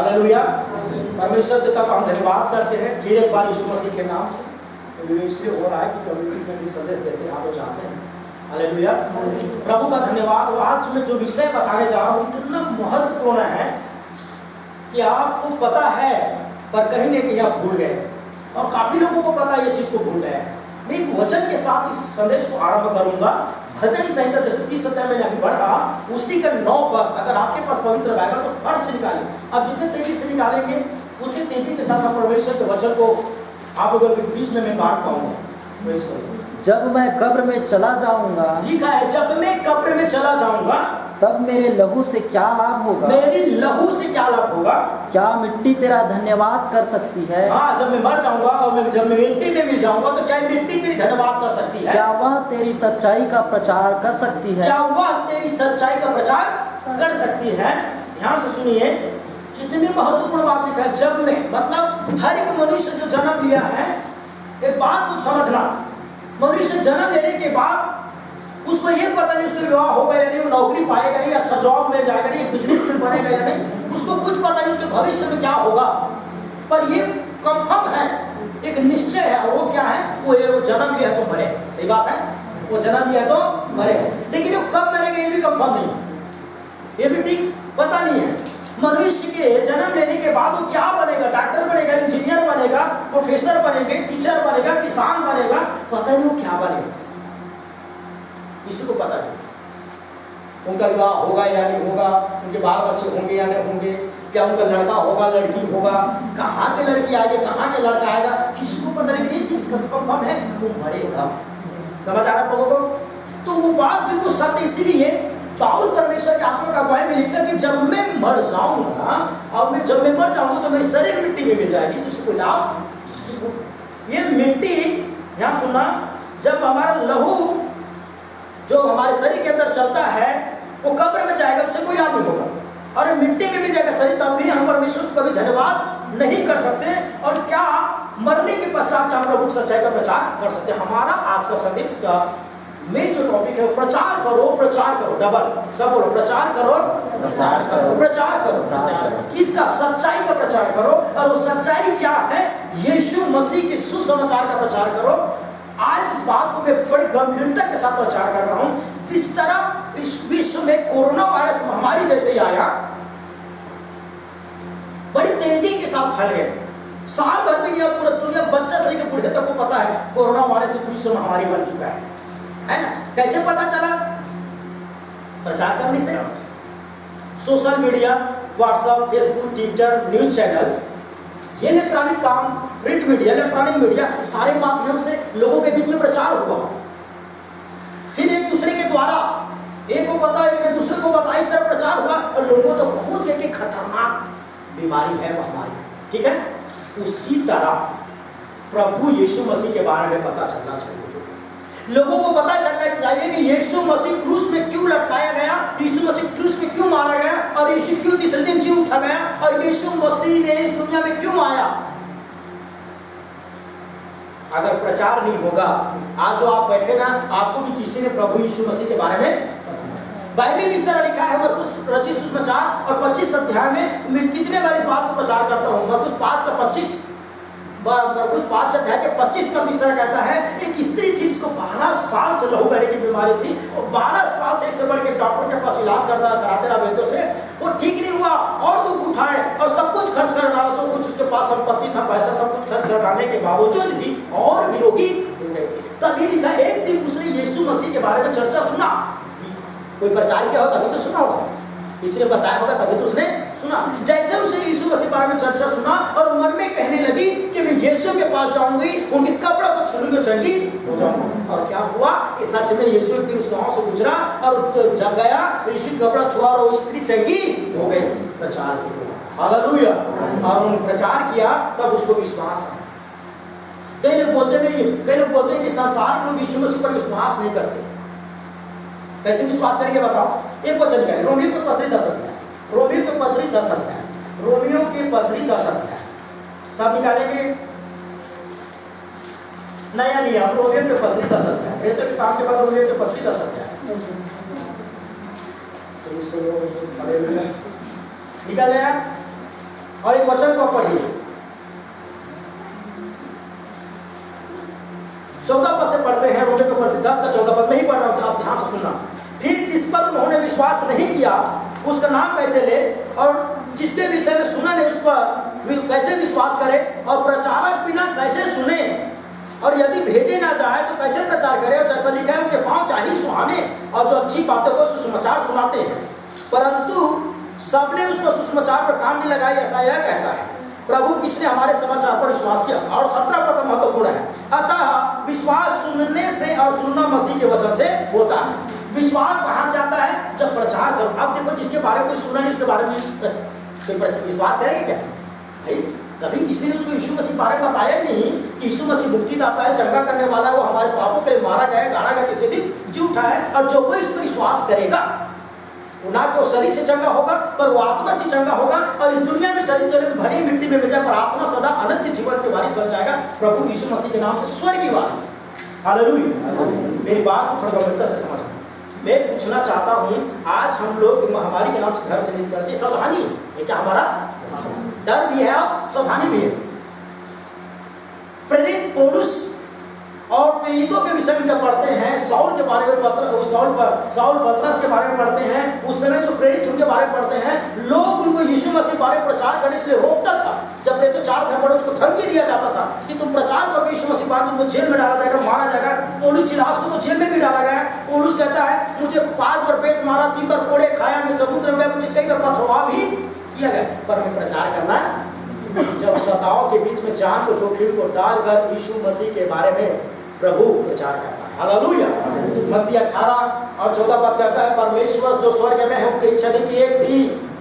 Hallelujah. परमेश्वर पिता का हम धन्यवाद करते हैं फिर एक बार यीशु मसीह के नाम से। तो ये इसलिए हो रहा है कि कम्युनिटी में भी संदेश देते हैं, आप लोग जानते हैं। हालेलुया। प्रभु का धन्यवाद। आज मैं जो विषय बताने जा रहा हूँ कितना महत्वपूर्ण है कि आपको पता है पर कहीं न कहीं आप भूल गए, और काफी लोगों को पता है ये चीज को भूल गए। मैं एक वचन के साथ इस संदेश को आरंभ करूंगा। भजन संहिता जैसे 30 अध्याय मैंने अभी पढ़ा, उसी का 9 पद अगर आपके पास पवित्र बाइबल तो फट से निकालिए। आप जितने तेजी से निकालेंगे उतनी तेजी के साथ आप परमेश्वर के वचन को आप लोगों के बीच में मैं बांट पाऊंगा। जब मैं कब्र में चला जाऊंगा, लिखा है जब मैं कब्र में चला जाऊंगा तब मेरे लहू से क्या लाभ होगा? मेरी लहू से क्या लाभ होगा? क्या मिट्टी तेरा धन्यवाद कर सकती है? हाँ, जब मैं मर जाऊंगा और जब मैं मिट्टी में मिल जाऊंगा तो क्या मिट्टी तेरी धन्यवाद कर सकती है? क्या वह तेरी सच्चाई का प्रचार कर सकती है? क्या वह तेरी सच्चाई का प्रचार कर सकती है? ध्यान से सुनिए, कितनी महत्वपूर्ण बात लिखा है। जब मैं मतलब हर एक मनुष्य जो जन्म लिया है, एक बात को समझना, मनुष्य जन्म लेने के बाद उसको ये पता नहीं उसको विवाह होगा या नहीं, वो नौकरी पाएगा नहीं, अच्छा जॉब मिल जाएगा नहीं, बिजनेस में बनेगा या नहीं, उसको कुछ पता नहीं उसके भविष्य में क्या होगा। पर ये कंफर्म है, एक निश्चय है, और वो क्या है? वो जन्म लिया तो मरे। सही बात है, वो जन्म लिया तो मरे, लेकिन वो कब मरेगा ये भी कंफर्म नहीं, ये भी ठीक पता नहीं है। मनुष्य के जन्म लेने के बाद वो क्या बनेगा? डॉक्टर बनेगा, इंजीनियर बनेगा, प्रोफेसर बनेंगे, टीचर बनेगा, किसान बनेगा, पता नहीं वो क्या बनेगा, किसी को पता नहीं। उनका विवाह होगा या नहीं होगा, उनके बाल बच्चे होंगे या नहीं होंगे, क्या उनका लड़का होगा लड़की होगा, कहाँ के लड़की आएगी कहाँ के लड़का आएगा, किसी को पता नहीं। ये चीज कंफर्म है, वो मरेगा। समझ आ रहा है लोगों को? तो वो बात बिल्कुल सत्य। इसीलिए दाऊद परमेश्वर के आत्मा का अगुवाई में लिखता है कि जब मैं मर जाऊंगा, और मैं जब मैं मर जाऊंगा तो मेरी शरीर मिट्टी में मिल जाएगी, तो इससे कोई लाभ। ये मिट्टी, यहाँ सुनना, जब हमारा लहू जो हमारे शरीर के अंदर चलता है वो कब्र में जाएगा, उससे कोई लाभ नहीं होगा, और मिट्टी में मिल जाएगा शरीर, तब भी हम परमेश्वर को कभी धन्यवाद नहीं कर सकते। और क्या मरने के पश्चात हम प्रभु सच्चाई का प्रचार कर सकते हैं? हमारा आज का संदेश का मेन जो टॉपिक है, प्रचार करो, प्रचार करो। डबल सब बोलो, प्रचार करो, प्रचार करो, प्रचार करो। किसका? सच्चाई का प्रचार करो। और वो सच्चाई क्या है? यीशु मसीह के सुसमाचार का प्रचार करो। आज इस बात को मैं बड़ी गंभीरता के साथ प्रचार कर रहा हूं। जिस तरह इस विश्व में कोरोना वायरस महामारी जैसे ही आया, बड़ी तेजी के साथ फैल गए, साल भर भी नहीं, पूरा दुनिया बच्चा से लेकर बूढ़े तक को पता है कोरोना वायरस एक विश्व महामारी बन चुका है ना? कैसे पता चला? प्रचार करने से। Social media, WhatsApp, Facebook, Twitter, news channel, ये इलेक्ट्रॉनिक काम, प्रिंट मीडिया, इलेक्ट्रॉनिक मीडिया, सारे माध्यम से लोगों के बीच में प्रचार हुआ। फिर एक दूसरे के द्वारा, एक को पता एक दूसरे को पता, इस तरह प्रचार हुआ और लोगों तक पहुंच गए कि खतरनाक बीमारी है, महामारी है। ठीक है, उसी तरह प्रभु यीशु मसीह के बारे में पता चलना चाहिए। लोगों को पता चलना चाहिए कि यीशु मसीह क्रूस में क्यों लटकाया गया, यीशु मसीह क्रूस में क्यों मारा गया, और यीशु क्यों तीसरे दिन जी उठा गया, और यीशु मसीह ने इस दुनिया में क्यों आया। अगर प्रचार नहीं होगा, आज जो आप बैठे ना, आपको भी किसी ने प्रभु यीशु मसीह के बारे में, बाइबल में इस तरह लिखा है, मरकुस रचित सुसमाचार और 25 अध्याय में मैं कितने बार इस बात को प्रचार करता हूँ। मरकुस 5 का 25, मरकुस 5 अध्याय के 25 तक इस तरह कहता है, एक स्त्री थी जिसको 12 साल से लहू बहने की बीमारी थी, और 12 साल से एक से बढ़ के डॉक्टर के पास इलाज कराते रहा वैद्यों से, वो ठीक नहीं हुआ, और दुख उठाए और सब कुछ खर्च कर डाला, जो कुछ उसके पास संपत्ति था, पैसा, सब कुछ खर्च कर डालने के बावजूद भी और भी रोगी हो गई थी। तब ये लिखा, एक दिन उसने यीशु मसीह के बारे में चर्चा सुना। कोई प्रचार किया होगा तभी तो सुना होगा, इसने बताया होगा तभी तो उसने सुना। जैसे उसने यीशु मसीह के बारे में चर्चा सुना और मन में कहने लगी कि मैं यीशु के पास जाऊंगी, उनके कपड़ों को छूंगी, चंगी हो जाऊंगा। और क्या हुआ कि सच में यीशु एक दिन उस गांव से गुजरा और जब गया तो यीशु कपड़ा छुआ और वो स्त्री चंगी हो गई। प्रचार किया, हालेलुया। और उन्होंने प्रचार किया, तब उसको विश्वास है। कई लोग बोलते हैं कि संसार के लोग यीशु मसीह पर विश्वास नहीं करते। कैसे विश्वास करेंगे बताओ? एक वचन क्या है? रोमियो के पत्री 10 अध्याय, रोमियो के पत्री 10 अध्याय, रोमियो के पत्री 10 अध्याय, सब निकालेंगे। नया नियम, रोमियो के पत्री 10 अध्याय, ये तो काम के बाद रोमियो के पत्री 10 अध्याय निकाले। और एक वचन को पढ़िए, 14 पद से पढ़ते हैं, रोमे को पढ़ते 10 का 14 पद नहीं पढ़ रहा हूं, आप ध्यान से सुनना। फिर जिस पर उन्होंने विश्वास नहीं किया उसका नाम कैसे ले, और जिसके विषय में सुना नहीं उस पर कैसे विश्वास करे, और प्रचारक बिना कैसे सुने, और यदि भेजे ना जाए तो कैसे प्रचार करे। और जैसा लिखा है, उनके पांव क्या ही सुहाने और जो अच्छी बातों को सुसमाचार सुनाते हैं, परंतु सबने उस पर सुसमाचार पर काम नहीं लगाई, ऐसा यह कहता है। प्रभु किसने हमारे समाचार पर विश्वास किया। और 17 पद महत्वपूर्ण है, अतः विश्वास सुनने से और सुनना मसीह के वचन से होता है। विश्वास कहाँ से आता है, जब प्रचार करो। अब देखो, जिसके बारे में कोई सुना नहीं उसके बारे में विश्वास करेंगे क्या भाई? कभी किसी ने उसको यीशु मसीह बारे में बताया नहीं कि यीशु मसीह मुक्ति दाता है, चंगा करने वाला है, वो हमारे पापों के लिए मारा गया है, गाड़ा गया, किसी दिन जी उठा है, और जो कोई इस पर विश्वास करेगा वो ना तो शरीर से चंगा होगा पर वो आत्मा से चंगा होगा। और इस दुनिया में शरीर चले भरी मिट्टी में मिल जाए, पर आत्मा सदा अनंत जीवन के वारिस बन जाएगा, प्रभु यीशु मसीह के नाम से स्वर्ग की वारिस। हालेलुया। मेरी बात को थोड़ा गंभीरता से समझना। मैं पूछना चाहता हूँ, आज हम लोग महामारी के नाम से घर से नहीं निकलते, सावधानी है क्या? हमारा डर भी है और सावधानी भी है। प्रेरित पौलुस और प्रेरितों के विषय में जब पढ़ते हैं, साउल के बारे में साउल पतरस के बारे में पढ़ते हैं, उस समय जो प्रेरित उनके बारे में पढ़ते हैं, लोग उनको यीशु मसीह बारे में प्रचार करने से रोकता था। जब प्रेरित 4 घर पढ़े उसको धमकी दिया जाता था कि तुम प्रचार करो यीशु मसीह बारे में, तुमको जेल में डाला जाएगा, मारा जाएगा। पौलुस सिलास को तो जेल में भी डाला गया। पौलुस कहता है, मुझे 5 बार पेट मारा, 3 बार कोड़े खाया, मैं समुद्र में, मुझे कई बार पथरवा भी किया गया, पर मैं प्रचार करना। जब सताओं के बीच में जान को जोखिम को डालकर यीशु मसीह के बारे में प्रभु प्रचार करता है। हालेलुया। मत्ती 18 और 14 पद कहता है, परमेश्वर जो स्वर्ग में है उनकी इच्छा नहीं कि एक भी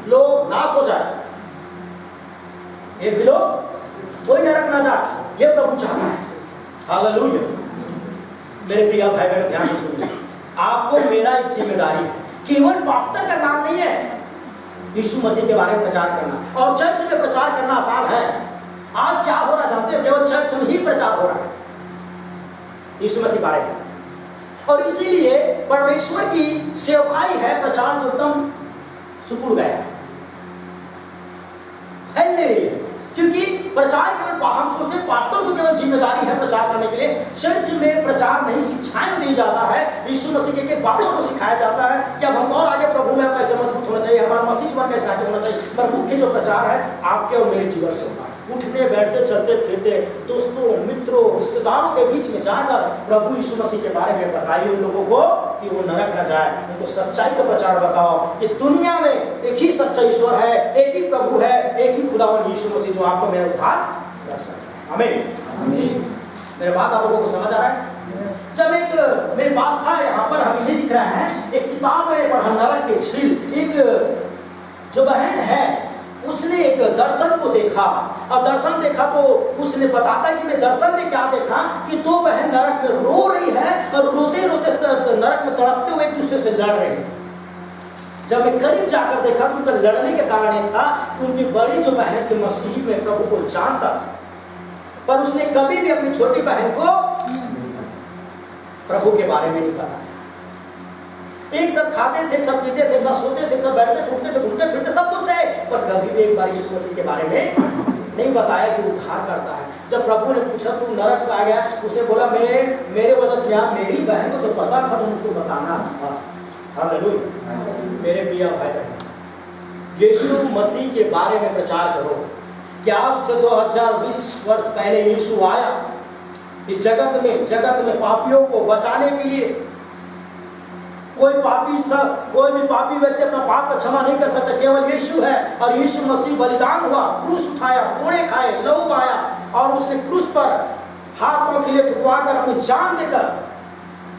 लोग नाश हो जाए, एक भी लोग कोई नरक ना जाए, ये प्रभु चाहता है। हालेलुया। मेरे प्रिय भाई बहन ध्यान से सुनिए, आपको मेरा एक जिम्मेदारी है, केवल पास्टर का काम नहीं है यीशु मसीह के बारे में प्रचार करना। और चर्च में प्रचार करना आसान है। आज क्या हो रहा जानते हैं? केवल चर्च में ही प्रचार हो रहा है यीशु मसीह बारे में, और इसीलिए परमेश्वर की सेवकाई है प्रचार जो एकदम सुकुड़ गया है, क्योंकि प्रचार केवल हम सोचते हैं पास्टर को केवल जिम्मेदारी है प्रचार करने के लिए। चर्च में प्रचार नहीं, शिक्षाएं दी जाता है, यीशु मसीह के बातों को सिखाया जाता है कि अब हम और आगे प्रभु में कैसे मजबूत होना चाहिए, हमारा मसीह जीवन कैसे आगे होना चाहिए। पर मुख्य जो प्रचार है आपके और मेरे जीवन से होगा। उठने बैठते चलते फिरते दोस्तों मित्रों रिश्तेदारों के बीच में जाकर प्रभु यीशु मसीह के बारे में बताइए उन लोगों को कि वो नरक न जाए। उनको सच्चाई का प्रचार बताओ कि दुनिया में एक ही सच्चा ईश्वर है, एक ही प्रभु है, एक ही खुदावन यीशु मसीह जो आपको मेरा उद्धार कर सकता है। आमीन। मेरे बात आप लोगों को समझ आ रहा है? जब एक मेरे पास था, यहाँ पर हमें ये दिख रहा है, एक किताब में पढ़ा नरक के झील। एक जो बहन है उसने एक दर्शन को देखा, और दर्शन देखा तो उसने बताता कि मैं दर्शन में क्या देखा कि 2 बहन नरक में रो रही है और रोते रोते नरक में तड़पते हुए एक दूसरे से लड़ रहे हैं। जब मैं करीब जाकर देखा तो उनका लड़ने के कारण ये था उनकी बड़ी जो बहन थी मसीह में प्रभु को जानता था, पर उसने कभी भी अपनी छोटी बहन को प्रभु के बारे में नहीं बताया। एक साथ खाते थे, एक साथ पीते थे, एक साथ सोते थे, एक साथ बैठते थे, उठते थे, घूमते फिरते सब कुछ थे, पर कभी भी एक बार यीशु मसीह के बारे में नहीं बताया कि वो उद्धार करता है। जब प्रभु ने पूछा तू नरक में आ गया, उसने बोला मेरे वजह से यहाँ मेरी बहन को जो पता था मुझको बताना था। हालेलुया। मेरे प्रिय भाई बहन, यीशु मसीह के बारे में प्रचार करो कि आज से 2020 वर्ष पहले यीशु आया इस जगत में पापियों को बचाने के लिए। कोई भी पापी व्यक्ति अपना पाप का क्षमा नहीं कर सकता, केवल यीशु है। और यीशु मसीह बलिदान हुआ, क्रूस उठाया, कोड़े खाए, लहू आया, और उसने क्रूस पर हाथ पांव के लिए ठुकवा कर अपनी जान देकर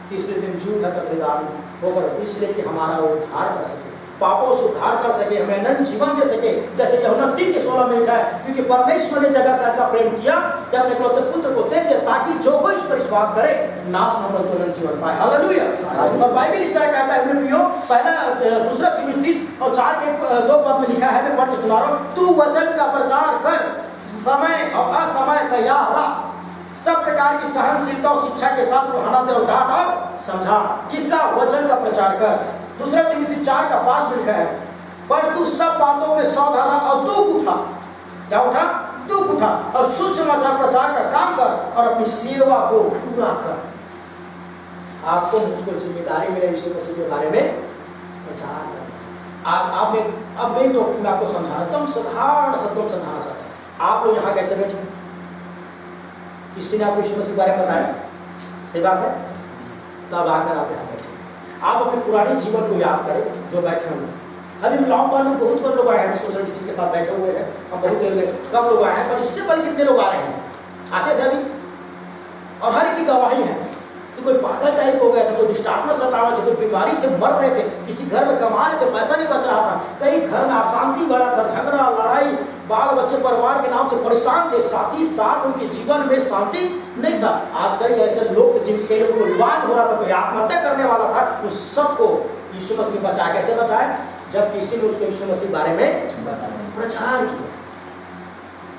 तीसरे दिन जी उठा कर बलिदान होकर, इसलिए कि हमारा उद्धार कर सके, पापों से उद्धार कर सके, हमें अनंत जीवन दे सके। जैसे यूहन्ना 3:16 में लिखा है, क्योंकि परमेश्वर ने जगत से ऐसा प्रेम किया कि अपने इकलौते पुत्र को दे दिया ताकि जो कोई इस पर विश्वास करे नाश न हो तो अनंत जीवन पाए। हालेलुया। और बाइबल इस तरह कहता है, पहला 2 तीमुथियुस और 4:2 पद में लिखा है, मैं पढ़ के सुना रहा हूं, तू वचन का प्रचार कर, समय और असमय तैयार रह, सब प्रकार की सहनशीलता और शिक्षा के साथ रुहाना दे और डांट और समझा। किसका? वचन का प्रचार कर। 2 तीमुथियुस 4:5 में लिखा है, पर तू सब बातों में सावधान और दुख उठा, क्या उठा? दुख उठा। और सुसमाचार प्रचार का काम कर और अपनी सेवा को पूरा कर। आपको मुझको जिम्मेदारी मिले यीशु मसीह के बारे में प्रचार करना। अब मैं तो आपको समझाना, एकदम साधारण शब्दों में समझाना चाहता हूँ। आप लोग यहाँ कैसे बैठे? किसी ने आपको यीशु मसीह के बारे में बताया? सही बात है। तब आकर आप यहाँ बैठे। आप अपने पुराने जीवन को याद करें जो बैठे हुए। अभी लॉकडाउन में बहुत कम लोग आए हैं, सोशल डिस्टेंस के साथ बैठे हुए हैं। हम बहुत कम लोग आए हैं, पर इससे पहले कितने लोग आ रहे हैं? आते थे अभी। और हर की गवाही है कि कोई पागल टाइप हो गया था, कोई डिस्टर्बेंस सता रहा था, कोई बीमारी से मर रहे थे, किसी घर में कमा रहे थे, पैसा नहीं बच रहा था, कई घर में अशांति बढ़ा था, झगड़ा लड़ाई, बाल बच्चे परिवार के नाम से परेशान थे, साथ ही साथ उनके जीवन में शांति नहीं था। आज कई ऐसे लोग जिनके लोगों को विवाद हो रहा था, कोई आत्महत्या करने वाला था, उन सबको यीशु मसीह बचाया। कैसे बचाया? जब किसी ने उसको यीशु मसीह के बारे में प्रचार किया।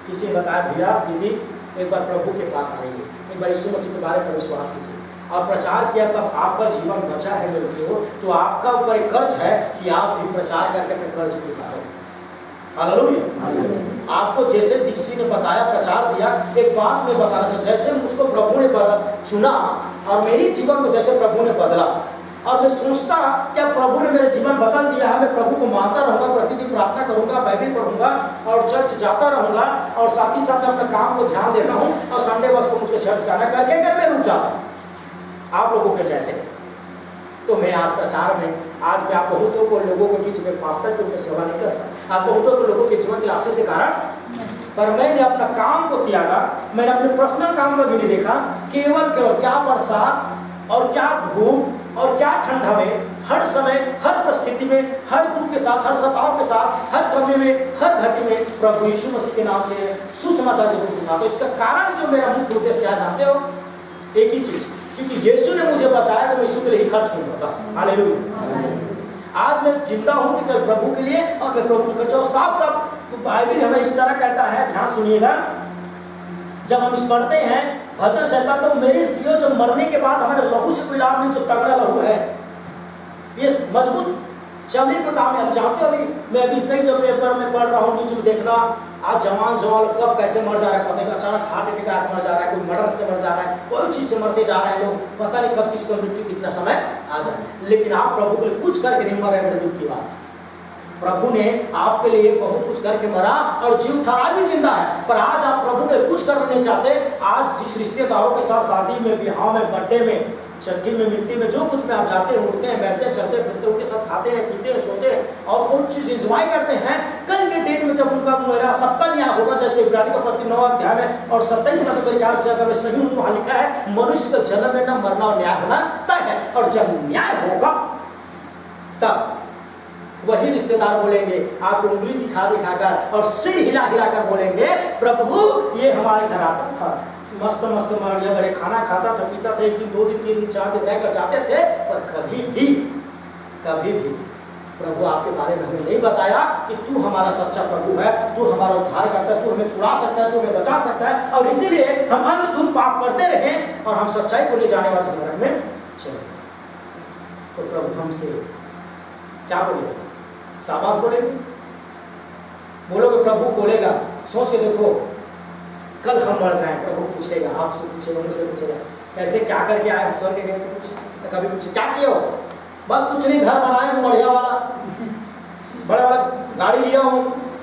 किसी ने बताया भैया दीदी एक बार प्रभु के पास आइए, एक बार यीशु मसीह के बारे में विश्वास कीजिए। आप प्रचार किया तब आपका जीवन बचा है मेरे को, तो आपका ऊपर एक कर्ज है कि आप भी प्रचार करके अपने कर्ज चुकाओ। हालेलुया। आपको जैसे किसी ने बताया, प्रचार दिया, एक बात मैं बताना चाहता, जैसे मुझको प्रभु ने चुना और मेरी जीवन को जैसे प्रभु ने बदला, और मैं सोचता क्या प्रभु ने मेरा जीवन बदल दिया है, मैं प्रभु को मानता रहूंगा, प्रतिदिन प्रार्थना करूंगा, बाइबल पढ़ूंगा और चर्च जाता रहूंगा, और साथ ही साथ अपने काम को ध्यान देता हूँ, और संडे बस को मुझे चर्च जाना करके घर में रुक जाता हूँ आप लोगों के जैसे। तो मैं आज प्रचार में, आज मैं आप बहुतों को लोगों के बीच में पास्टर के रूप में सेवा नहीं करता, आप बहुतों को लोगों के जीवन के रास्ते के कारण, पर मैंने अपना काम को त्यागा, मैंने अपने पर्सनल काम का भी नहीं देखा। केवल क्या बरसात और क्या धूप और क्या ठंडा में, हर समय, हर परिस्थिति में, हर दुख के साथ, हर सताव के साथ, हर कमी में, हर घटी में प्रभु यीशु मसीह के नाम से सुसमाचार देना। तो इसका कारण जो मेरा मुख्य उद्देश्य क्या जानते हो? एक ही चीज, क्योंकि यीशु ने मुझे बचाया तो मैं यीशु के लिए ही खर्च करूंगा बस। हालेलुया। आज मैं जिंदा हूं कि प्रभु के लिए, और मैं प्रभु को खर्च। साफ साफ तो बाइबल हमें इस तरह कहता है, ध्यान सुनिएगा, जब हम इस पढ़ते हैं भजन संहिता, तो मेरे प्रियो जो मरने के बाद हमारे लहू से कोई लाभ नहीं, जो तगड़ा लहू है, ये मजबूत चमड़ी को काम है। आप जानते हो अभी मैं अभी कई जब पेपर में पढ़ रहा हूँ, न्यूज में देखना, आज जवान कब कैसे मर जा रहा है पता नहीं, अचानक हार्ट अटैक मर जा रहा है, कोई मर्डर से मर जा रहा है, कोई चीज से मरते जा रहे हैं लोग, पता नहीं कब किसका मृत्यु कितना समय आ जाए। लेकिन आप प्रभु के लिए कुछ करके नहीं मर रहे, बड़े दुख की बात है। प्रभु ने आपके लिए बहुत कुछ करके मरा और जी उठा, आज भी जिंदा है। पर आज आप प्रभु के लिए कुछ करना नहीं चाहते। आज जिस रिश्तेदारों के साथ शादी में, ब्याह में, बर्थडे में, चट्टी में, मिट्टी में, जो कुछ में आप जाते हैं, उठते हैं, बैठते हैं, चलते फिरते, उनके साथ खाते हैं, पीते हैं, सोते हैं और कुछ चीज एंजॉय करते हैं, कल के डेट में जब उनका मेरा सबका न्याय होगा, जैसे इब्रानी का पत्र 9 अध्याय में और 27 पद मेरे ख्याल से अगर मैं सही हूं तो वहां लिखा है, मनुष्य का जन्म लेना, मरना और न्याय होना तय है। और जब न्याय होगा तब वही रिश्तेदार बोलेंगे, आपको उंगली दिखा दिखाकर और सिर हिला हिलाकर बोलेंगे, प्रभु ये हमारे घर आता था, मस्त मस्त बढ़िया बड़े खाना खाता था, पीता था, 1 दिन 2 दिन 3 दिन 4 दिन रहकर जाते थे, पर कभी भी प्रभु आपके बारे में हमें नहीं बताया कि तू हमारा सच्चा प्रभु है, तू हमारा उद्धार करता है, तू हमें छुड़ा सकता है, तू हमें बचा सकता है। और इसीलिए हम अंधधुंध पाप करते रहे और हम सच्चाई को ले जाने वाले नरक में चले। तो प्रभु हमसे क्या बोलेगा? शाबाश बोलेंगे? बोलोगे प्रभु बोलेगा? सोच के देखो, कल हम मर जाए, प्रभु पूछेगा, आपसे पूछेगा, मुझसे पूछेगा, ऐसे क्या करके आए स्वर्ग के? कभी पूछे क्या किया हो? बस कुछ नहीं, घर बनाया हूँ बढ़िया वाला, बड़ा वाला गाड़ी लिया हूँ,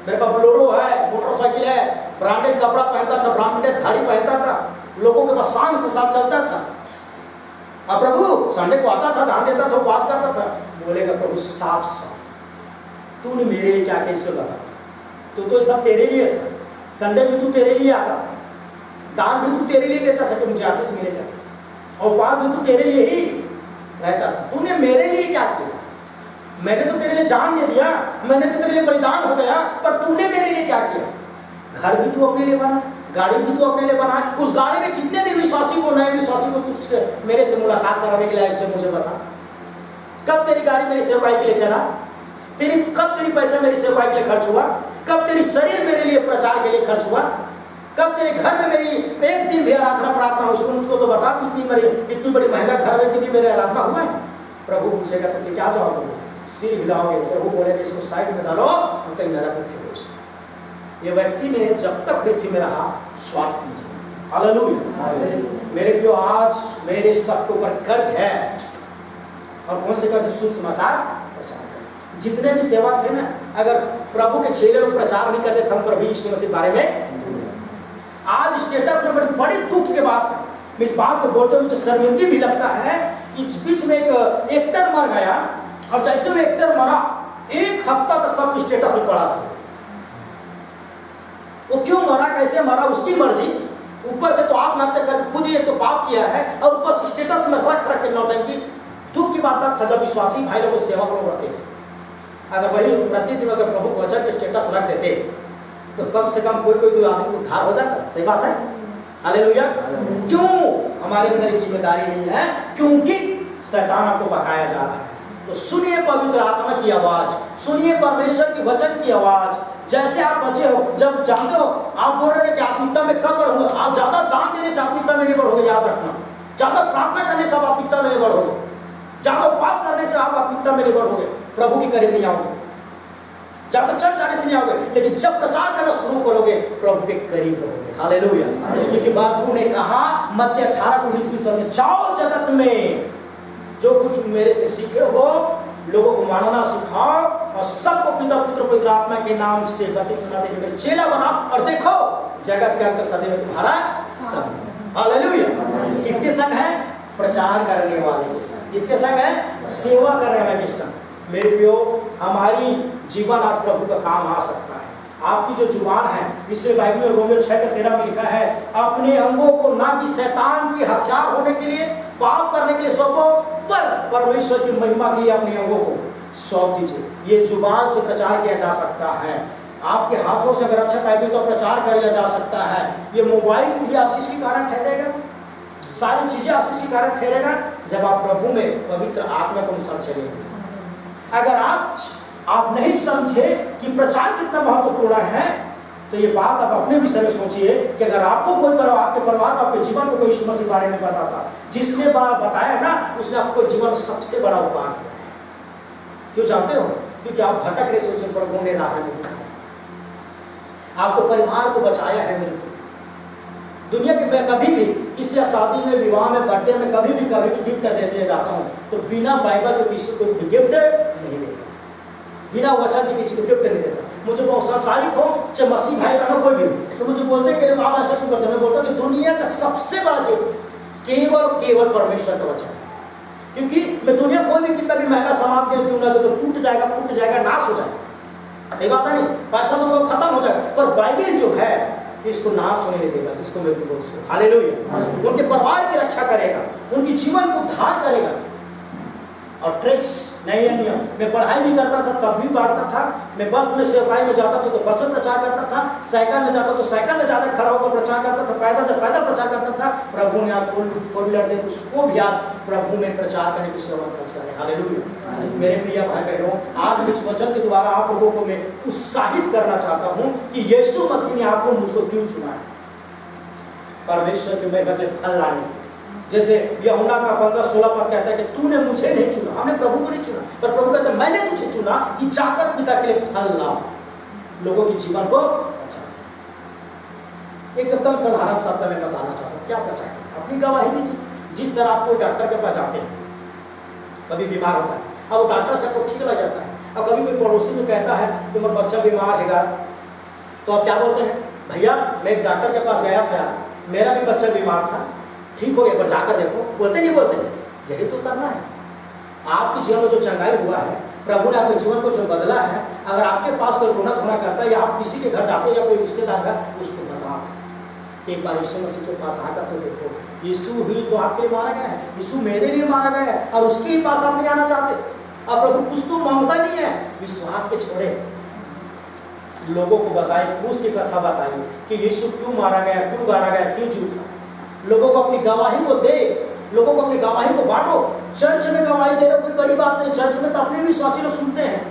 मेरे पास बोलेरो है, मोटरसाइकिल है, ब्रांडेड कपड़ा पहनता था, ब्रांडेड गाड़ी पहनता था, लोगों के पास शान से साथ चलता था। अब प्रभु संडे को आता था, दान देता था, उपवास करता था। बोलेगा प्रभु साफ साफ, तूने मेरे लिए क्या किया इससे बता। तू तो सब तेरे लिए था, संडे भी तू तेरे लिए आता था, दान भी तू तेरे लिए देता था कि मुझे आशीष मिलेगा, और उपवास भी तू तेरे लिए ही रहता था। तूने मेरे लिए क्या किया? मैंने तो तेरे लिए जान दे दिया, मैंने तो तेरे लिए बलिदान हो गया, पर तूने मेरे लिए क्या किया? घर भी तू अपने लिए बना, गाड़ी भी तू अपने लिए बना, उस गाड़ी में कितने दिन विश्वासी को, नए विश्वासी को तू मेरे से मुलाकात कराने के लिए इससे मुझे बता। कब तेरी गाड़ी मेरी सेवकाई के लिए चला? कब तेरी पैसा मेरी सेवकाई के लिए खर्च हुआ? कब तेरी शरीर मेरे लिए प्रचार के लिए खर्च हुआ? कब तेरे घर में मेरी एक दिन भी आराधना प्रार्थना हो? उसको मुझको तो बता, इतनी बड़ी महंगा घर में इतनी मेरे आराधना हुआ है? प्रभु पूछेगा तो क्या चाहो तुम? सिर हिलाओगे, प्रभु बोलेगा इसको साइड में डालो और कहीं नरक में फेंको उसको। ये व्यक्ति ने जब तक पृथ्वी में रहा स्वार्थ में जीया। हालेलुया। मेरे प्रियो, आज मेरे सबके ऊपर कर्ज है, और कौन से कर्ज है? सुसमाचार प्रचार कर। जितने भी सेवक थे ना, अगर प्रभु के चेले लोग प्रचार नहीं करते थे हम प्रभु यीशु मसीह के बारे में, आज स्टेटस में बड़े दुख के बात है। मैं इस बात को बोलते हुए मुझे शर्मिंदगी भी लगता है कि इस बीच में एक एक्टर मर गया, और जैसे वो एक्टर मरा एक हफ्ता तक सब स्टेटस में पड़ा था। वो क्यों मरा, कैसे मरा, उसकी मर्जी। ऊपर से तो आत्महत्या कर खुद ही तो पाप किया है, और ऊपर से स्टेटस में रख के नौटंकी। दुख की बात तब था जब विश्वासी भाई लोग सेवा लोग रहते थे। अगर वही प्रतिदिन अगर प्रभु को वचन के स्टेटस रख देते तो कम से कम कोई तो आदमी को उद्धार हो जाता। सही बात है। हालेलुया। क्यों हमारे अंदर ये जिम्मेदारी नहीं है? क्योंकि शैतान आपको बकाया जा रहा है। तो सुनिए पवित्र आत्मा की आवाज, सुनिए परमेश्वर के वचन की आवाज। जैसे आप बचे हो, जब जानते हो आप बोल रहे हैं कि आत्मिकता में कब बढ़ोगे, आप ज्यादा दान देने से आत्मिकता में नहीं बढ़ोगे, याद रखना। ज्यादा प्रार्थना करने से आप आत्मिकता में नहीं बढ़ोगे, ज्यादा उपवास करने से आप आत्मिकता में नहीं बढ़ोगे, प्रभु के करीब नहीं आओगे, ज्यादा चर्च जाने से नहीं आओगे। लेकिन जब प्रचार करना शुरू करोगे प्रभु के करीब रहोगे। हालेलुया। क्योंकि बाबू ने कहा मत्ती 18:19-20 में, जाओ जगत में जो कुछ मेरे से सीखे हो लोगों को मानना सिखाओ, और सबको पिता पुत्र पवित्र आत्मा के नाम से बपतिस्मा देकर चेला बनाओ, और देखो जगत के अंत सदैव तुम्हारा संग। हालेलुया। किसके संग है? प्रचार करने वाले के संग। किसके संग है? सेवा करने वाले के संग। मेरे प्रियो, हमारी जीवन आज प्रभु का काम आ सकता है। आपकी जो जुबान है, इसलिए बाइबल में रोमियो 6:13 में लिखा है, अपने अंगों को ना कि शैतान की हथियार होने के लिए, पाप करने के लिए सौंपो, पर परमेश्वर की महिमा के लिए अपने अंगों को सौंप दीजिए। ये जुबान से प्रचार किया जा सकता है। आपके हाथों से अगर अच्छा टाइपिंग तो प्रचार किया जा सकता है। ये मोबाइल भी आशीष के कारण ठहरेगा, सारी चीजें आशीष के कारण ठहरेगा जब आप प्रभु में पवित्र आत्मा के अनुसार चलेंगे। अगर आप नहीं समझे कि प्रचार कितना महत्वपूर्ण है, तो ये बात आप अपने विषय में सोचिए कि अगर आपको कोई आपके परिवार को, आपके जीवन को कोई यीशु मसीह के बारे में बताता, जिसने बताया ना, उसने आपको जीवन में सबसे बड़ा उपकार किया है। क्यों जानते हो? क्योंकि आप भटक रहे से प्रभु ने राह नहीं दिखाया, आपको परिवार को बचाया है। मेरे दुनिया के मैं कभी भी किसी शादी में, विवाह में, बर्थडे में कभी भी गिफ्ट देते जाता हूँ तो बिना बाइबल के किसी को गिफ्ट नहीं देता, बिना वचन के किसी को गिफ्ट नहीं देता। मुझे बहुत संसारिक हो चाहे मसीह भाई बहनों कोई भी, तो मुझे बोलते कि आप ऐसा क्यों करते? मैं बोलता कि दुनिया का सबसे बड़ा गिफ्ट केवल केवल परमेश्वर का वचन। क्योंकि मैं दुनिया कोई भी कितना भी महंगा सामान दे क्यों ना तो टूट जाएगा, फूट जाएगा, नाश हो जाएगा। सही बात है नहीं? पैसा तो खत्म हो जाएगा, पर बाइबल जो है इसको नाश होने नहीं देगा, जिसको मैं बोल सकूं। हालेलुया। उनके परिवार की रक्षा करेगा, उनके जीवन को उद्धार करेगा। और ट्रिक्स नए नियम, मैं पढ़ाई भी करता था तब भी बांटता था, मैं बस में सेवकाई में जाता था तो बस में प्रचार करता था, साइकिल में जाता तो साइकिल में ज़्यादा खड़ा होकर प्रचार करता था, पैदल प्रचार करता था। प्रभु ने आज फोर व्हीलर दे, उसको भी आज प्रभु में प्रचार करने की सेवा खर्च करें। हालेलुया। मेरे प्रिय भाई बहनों, आज इस वचन के द्वारा आप लोगों को मैं उत्साहित करना चाहता हूँ कि यीशु मसीह ने आपको मुझको क्यों चुना है परमेश्वर के महिमा के फल लाने। जैसे यूहन्ना का 15-16 पद कहता है कि तूने मुझे नहीं चुना, हमने प्रभु को नहीं चुना, पर प्रभु कहता है मैंने तुझे चुना कि जाकर पिता के लिए फल लाओ, लोगों के जीवन को अच्छा। एकदम साधारण शब्द में बताना चाहता हूँ, क्या प्रचार अपनी गवाही दीजिए। जिस तरह आप कोई डॉक्टर के पास जाते हैं, कभी बीमार होता है, अब डॉक्टर से आपको ठीक लग जाता है, अब कभी कोई पड़ोसी में कहता है कि मेरा बच्चा बीमार है, तो आप क्या बोलते हैं? भैया मैं एक डॉक्टर के पास गया था, मेरा भी बच्चा बीमार था, ठीक हो गया, पर जाकर देखो। बोलते नहीं बोलते? यही तो करना है। आपके जीवन में जो चंगाई हुआ है, प्रभु ने आपके जीवन को जो बदला है, अगर आपके पास कोई गुना करता है या आप किसी के घर जाते हैं या कोई रिश्तेदार का, उसको बताओ कि एक बार यीशु मसीह के पास आकर तो देखो, यीशु ही तो आपके लिए मारा गया है, यीशु मेरे लिए मारा गया है, और उसके ही पास आप नहीं आना चाहते। अब प्रभु कुछ तो मांगता नहीं है, विश्वास के छोड़े लोगों को बताए, क्रूस की कथा बताइए कि यीशु क्यों मारा गया, क्यों गाड़ा गया, क्यों झूठा। लोगों को अपनी गवाही को दे, लोगों को अपनी गवाही को बांटो। चर्च में गवाही दे रहे कोई बड़ी बात नहीं, चर्च में तो अपने विश्वासी लोग सुनते हैं।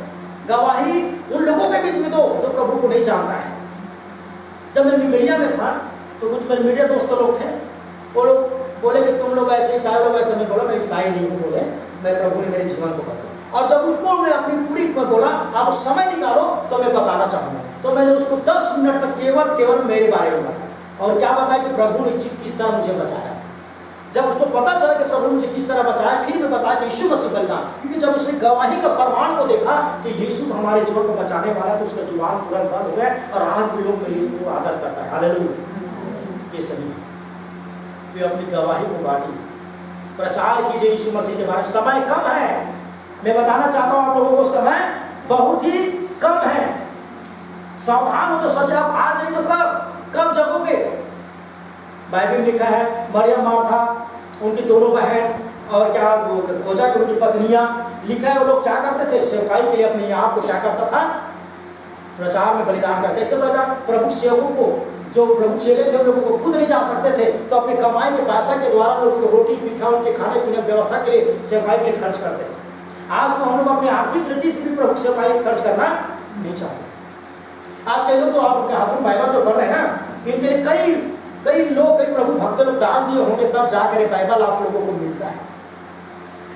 गवाही उन लोगों के बीच में दो जो प्रभु को नहीं जानता है। जब मैं मीडिया में था तो कुछ मेरे मीडिया दोस्त लोग थे, वो लोग बोले कि तुम लोग ऐसे ईसाई लोग ऐसे। मैं बोला मैं ईसाई नहीं हूँ, बोले मैं प्रभु ने मेरे जीवन को बदला। और जब उनको मैं अपनी पूरी बोला आप समय निकालो तो मैं बताना चाहूँगा तो मैंने उसको 10 मिनट तक केवल मेरे बारे में बताया और क्या बताया कि प्रभु ने किस तरह मुझे बचाया। जब उसको पता चला कि प्रभु मुझे किस तरह बचाया, फिर मैं बताया कि यीशु मसीह बलिदान, क्योंकि जब उसने गवाही का प्रमाण को देखा कि यीशु हमारे जीवन को बचाने वाला है, तो उसका जुबान तुरंत बंद हो गया और आज भी लोग मेरे को आदर करता है। हालेलुया। ये सभी वे अपनी गवाही को बांटी, प्रचार कीजिए यीशु मसीह के बारे में। समय कम है, मैं बताना चाहता हूँ आप लोगों को, समय बहुत ही कम है। सावधान हो तो सच, आप आज नहीं तो कब जगोगे। बाइबल में लिखा है मरियम मार्था, उनकी दोनों बहन और क्या खोजा कि उनकी पत्नियां, लिखा है वो लोग क्या करते थे, सेवकाई के लिए अपने आप को क्या करता था, प्रचार में बलिदान करते। कैसे बलिदान? प्रभु सेवकों को, जो प्रभु चेले थे, लोगों को खुद नहीं जा सकते थे, तो अपनी कमाई के पैसा के द्वारा लोगों को रोटी पीठा, उनके खाने पीने की व्यवस्था के लिए, सेवकाई के लिए खर्च करते थे। आज तो हम लोग अपनी आर्थिक रीति से भी प्रभु सेवकाई खर्च करना नहीं चाहते। आज कई लोग जो आपके हाथों बाइबल जो पढ़ रहे हैं ना, इनके लिए कई लोग, कई प्रभु भक्त लोग दान दिए होंगे, तब जाकर बाइबल आप लोगों को मिलता है।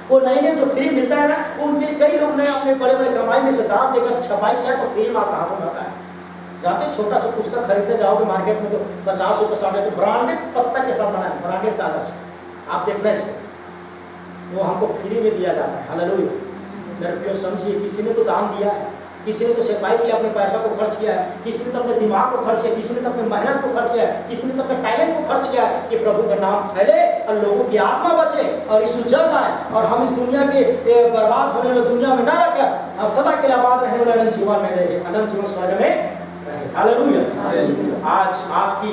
वो नए जो फ्री मिलता है ना, वो उनके लिए कई लोग ने अपने बड़े बड़े कमाई में से दान देकर छपाई किया, तो फ्री आपका हाथों में आता है। जाते छोटा सा पुस्तक खरीदने जाओगे मार्केट में तो 50 रुपये 60, तो ब्रांडेड पत्ता के साथ बना है, ब्रांडेड कागज, आप देखना इसको, वो हमको फ्री में दिया जाता है। हालेलुया। मेरे प्रियो समझिए, किसी ने तो दान दिया है, किसी ने तो सेवकाई के लिए अपने पैसा को खर्च किया है, किसी ने तो अपने दिमाग को खर्च किया, किसी ने तो अपने मेहनत को खर्च किया है, किसी ने तो अपने टैलेंट को खर्च किया है कि प्रभु का नाम फैले और लोगों की आत्मा बचे और यीशु जग आए और हम इस दुनिया के बर्बाद होने वाली दुनिया में न रहकर सदा के लिए आबाद रहने वाले अनंत जीवन में रहे, अनंत जीवन स्वर्ग में रहे। हालेलुया। आज आपकी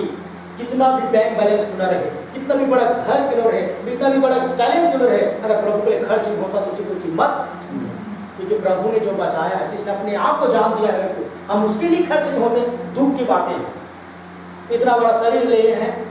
कितना भी बैंक बैलेंस क्यों न रहे, कितना भी बड़ा घर क्यों न रहे, कितना भी बड़ा टैलेंट क्यों न रहे, अगर प्रभु के लिए खर्च नहीं होता तो उसकी कोई कीमत, क्योंकि प्रभु ने जो बचाया है, जिसने अपने आप को जान दिया है, हम उसके लिए खर्च नहीं होते। दुख की बातें, इतना बड़ा शरीर लिए हैं,